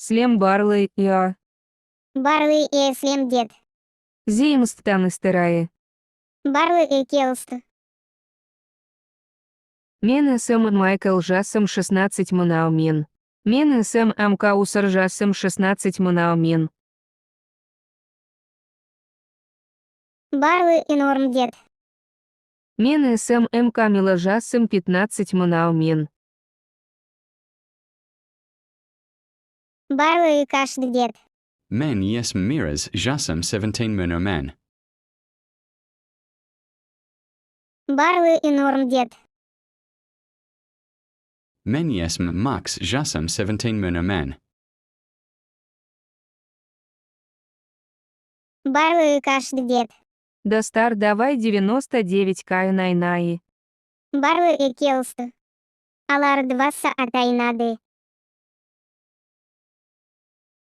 Слем Барлы и Барлы и Слем дед. Зимстан истерае. Барлы и Келст. Мен СМ Майкл жасым 16 мынау мен. Мен СМ Амкаусар жасым 16 мынау мен. Барлы и Норм дед. Мен СМ М Камила жасым 15 мынау мен. Барлы и Кашд дед. Men yes miras jasam 17 men. Барлы и Норм дед. Men yes max jasam 17 men. Барлы и Кашд дед. Достар давай 99 каю найнаи. Барлы и Келст. Алар 2 атайнады.